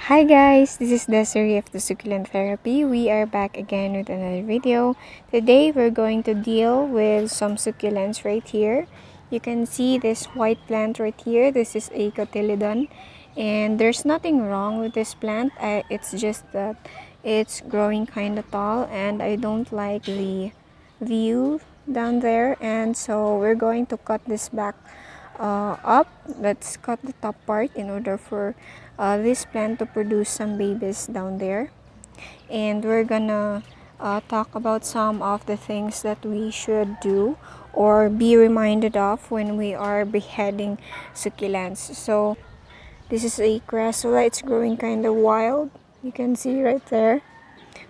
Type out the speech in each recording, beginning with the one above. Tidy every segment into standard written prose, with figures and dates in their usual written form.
Hi guys, this is Desiree of the Succulent Therapy. We are back again with another video. Today we're going to deal with some succulents right here. You can see this white plant right here. This is a cotyledon, and there's nothing wrong with this plant. It's just that it's growing kind of tall and I don't like the view down there, and so we're going to cut this back up. Let's cut the top part in order for this plant to produce some babies down there. And we're gonna talk about some of the things that we should do or be reminded of when we are beheading succulents. So this is a crassula. It's growing kind of wild. You can see right there,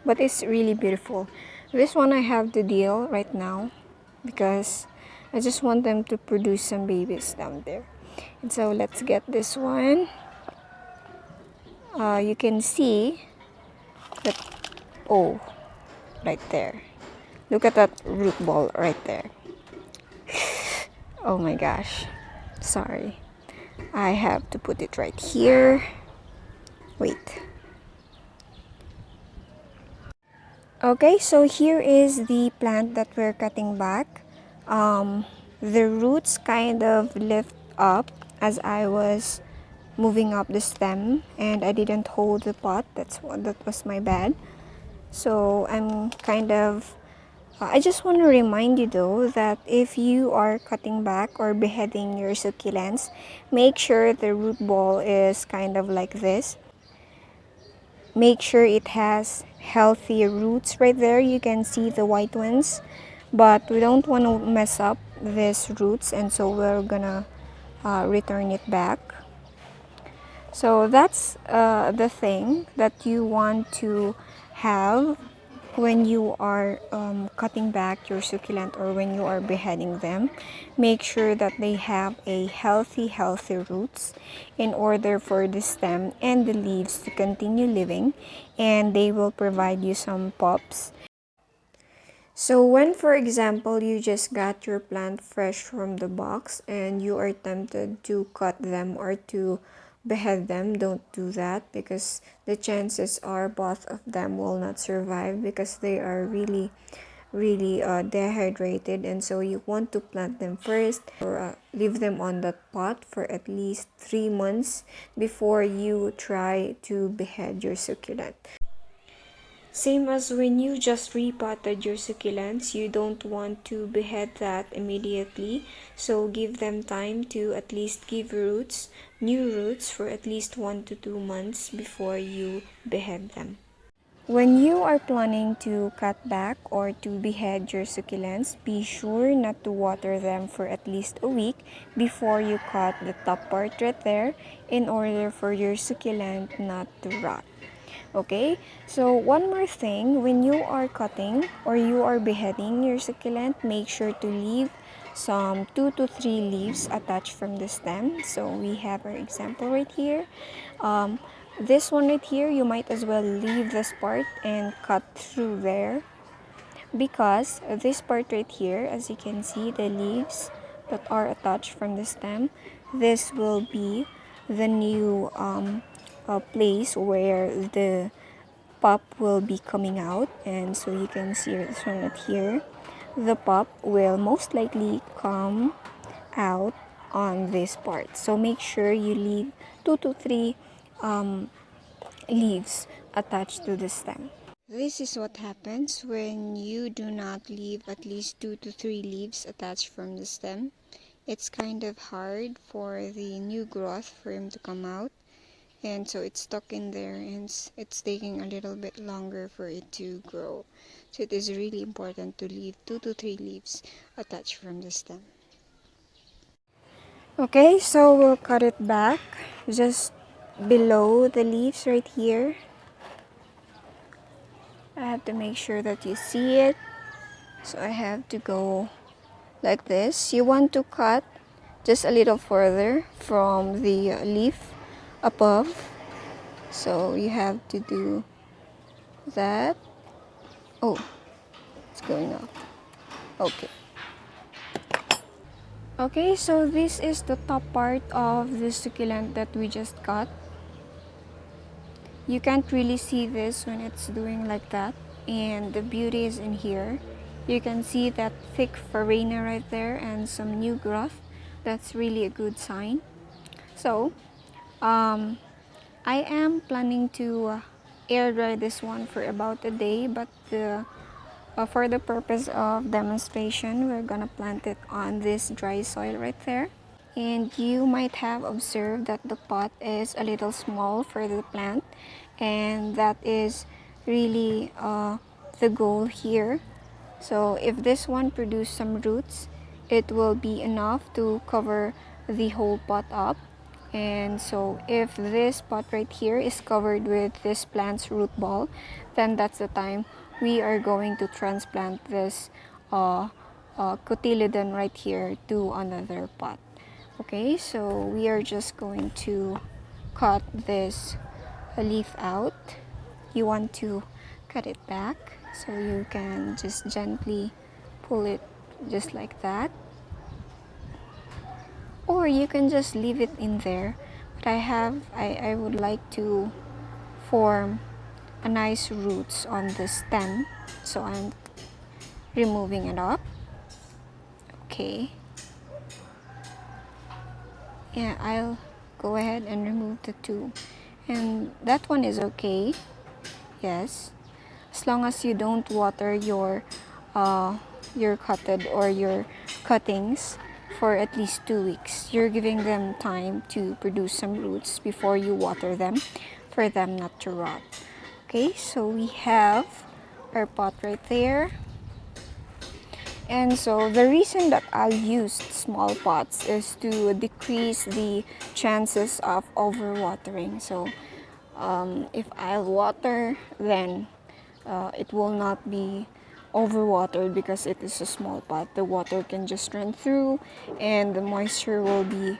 but it's really beautiful. This one I have to deal right now because I just want them to produce some babies down there. And so let's get this one. You can see that, oh, right there. Look at that root ball right there. Oh my gosh. Sorry. I have to put it right here. Wait. Okay, so here is the plant that we're cutting back. The roots kind of lift up as I was moving up the stem, and I didn't hold the pot. That was my bad. So I'm kind of I just want to remind you though that if you are cutting back or beheading your succulents, make sure the root ball is kind of like this. Make sure it has healthy roots right there. You can see the white ones, but we don't want to mess up these roots, and so we're gonna return it back. So that's the thing that you want to have when you are cutting back your succulent or when you are beheading them. Make sure that they have a healthy roots in order for the stem and the leaves to continue living, and they will provide you some pops. So when, for example, you just got your plant fresh from the box and you are tempted to cut them or to behead them, don't do that, because the chances are both of them will not survive because they are really dehydrated, and so you want to plant them first or leave them on that pot for at least 3 months before you try to behead your succulent. Same as when you just repotted your succulents, you don't want to behead that immediately. So give them time to at least give new roots for at least 1 to 2 months before you behead them. When you are planning to cut back or to behead your succulents, be sure not to water them for at least a week before you cut the top part right there in order for your succulent not to rot. Okay, so one more thing, when you are cutting or you are beheading your succulent, make sure to leave some 2 to 3 leaves attached from the stem. So we have our example right here. This one right here, you might as well leave this part and cut through there, because this part right here, as you can see, the leaves that are attached from the stem, this will be the new place where the pop will be coming out. And so you can see this one right here, the pop will most likely come out on this part. So make sure you leave 2 to 3 leaves attached to the stem. This is what happens when you do not leave at least 2 to 3 leaves attached from the stem. It's kind of hard for the new growth for him to come out, and so it's stuck in there, and it's taking a little bit longer for it to grow. So it is really important to leave 2 to 3 leaves attached from the stem. Okay, so we'll cut it back just below the leaves right here. I have to make sure that you see it. So I have to go like this. You want to cut just a little further from the leaf above. So you have to do that. Oh, it's going up. Okay. Okay, so this is the top part of the succulent that we just cut. you can't really see this when it's doing like that, and the beauty is in here. You can see that thick farina right there and some new growth. That's really a good sign. So I am planning to air dry this one for about a day, but for the purpose of demonstration, we're gonna plant it on this dry soil right there. And you might have observed that the pot is a little small for the plant, and that is really the goal here. So if this one produces some roots, it will be enough to cover the whole pot up. And so if this pot right here is covered with this plant's root ball, then that's the time we are going to transplant this cotyledon right here to another pot. Okay, so we are just going to cut this leaf out. You want to cut it back, so you can just gently pull it just like that, or you can just leave it in there. But I would like to form a nice roots on the stem, so I'm removing it up. Okay, yeah, I'll go ahead and remove the two, and that one is okay. Yes, as long as you don't water your cutted or your cuttings for at least 2 weeks. You're giving them time to produce some roots before you water them for them not to rot. Okay, so we have our pot right there. And so the reason that I used small pots is to decrease the chances of overwatering. So if I'll water, then it will not be overwatered because it is a small pot. The water can just run through, and the moisture will be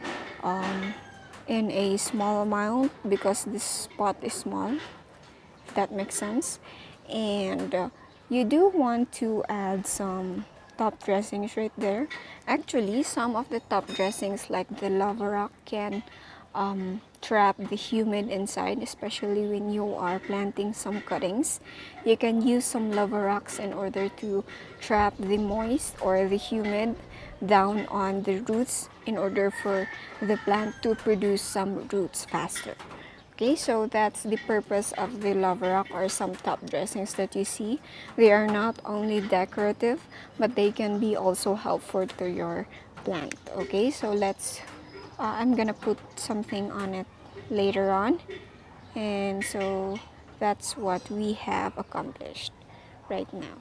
in a small amount because this pot is small, if that makes sense. And you do want to add some top dressings right there. Actually, some of the top dressings like the lava rock can trap the humid inside, especially when you are planting some cuttings. You can use some lava rocks in order to trap the moist or the humid down on the roots in order for the plant to produce some roots faster. Okay, so that's the purpose of the lava rock or some top dressings that you see. They are not only decorative, but they can be also helpful to your plant. Okay, so I'm gonna put something on it later on. And so that's what we have accomplished right now.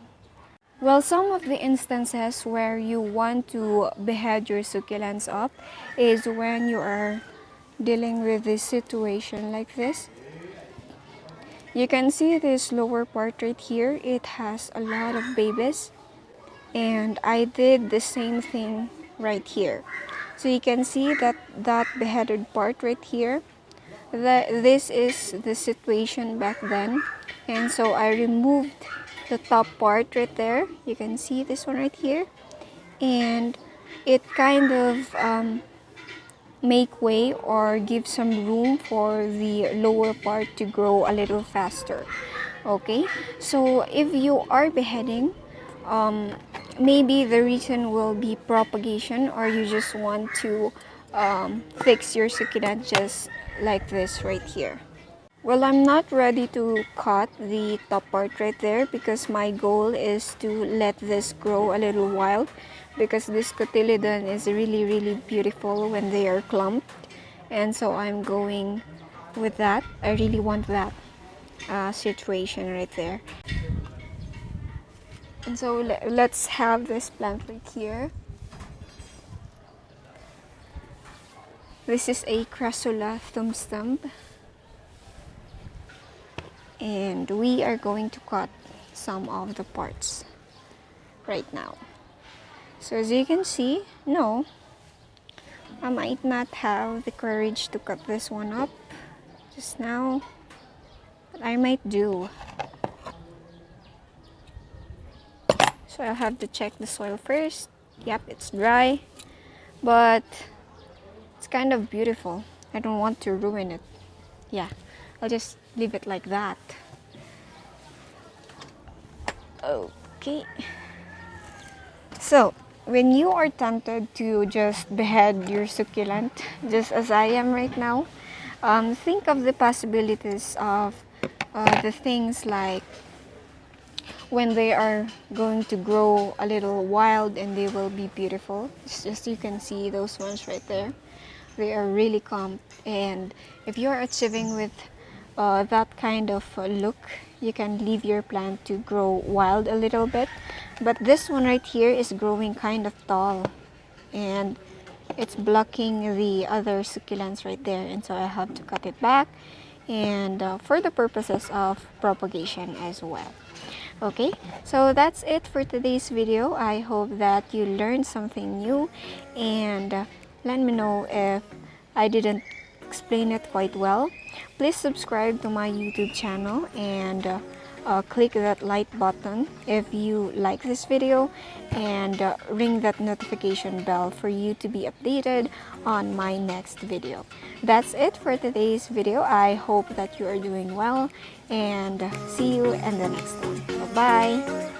Well, some of the instances where you want to behead your succulents up is when you are dealing with this situation like this. You can see this lower part right here, it has a lot of babies, and I did the same thing right here. So you can see that beheaded part right here, this is the situation back then, and so I removed the top part right there. You can see this one right here, and it kind of make way or give some room for the lower part to grow a little faster. Okay, so if you are beheading, maybe the reason will be propagation, or you just want to fix your succulent just like this right here. Well, I'm not ready to cut the top part right there because my goal is to let this grow a little wild, because this cotyledon is really beautiful when they are clumped, and so I'm going with that. I really want that situation right there. And so let's have this plant right here. This is a Crassula thumb stump, and we are going to cut some of the parts right now. So as you can see, no, I might not have the courage to cut this one up just now, but I might do. So I'll have to check the soil first. Yep, it's dry, but it's kind of beautiful. I don't want to ruin it. Yeah, I'll just leave it like that. Okay. So, when you are tempted to just behead your succulent, just as I am right now, think of the possibilities of the things like when they are going to grow a little wild and they will be beautiful. It's just you can see those ones right there. They are really calm, and if you are achieving with that kind of look, you can leave your plant to grow wild a little bit. But this one right here is growing kind of tall, and it's blocking the other succulents right there, and so I have to cut it back, and for the purposes of propagation as well. Okay, so that's it for today's video. I hope that you learned something new, and let me know if I didn't explain it quite well. Please subscribe to my YouTube channel and click that like button if you like this video, and ring that notification bell for you to be updated on my next video. That's it for today's video. I hope that you are doing well, and see you in the next one. Bye-bye.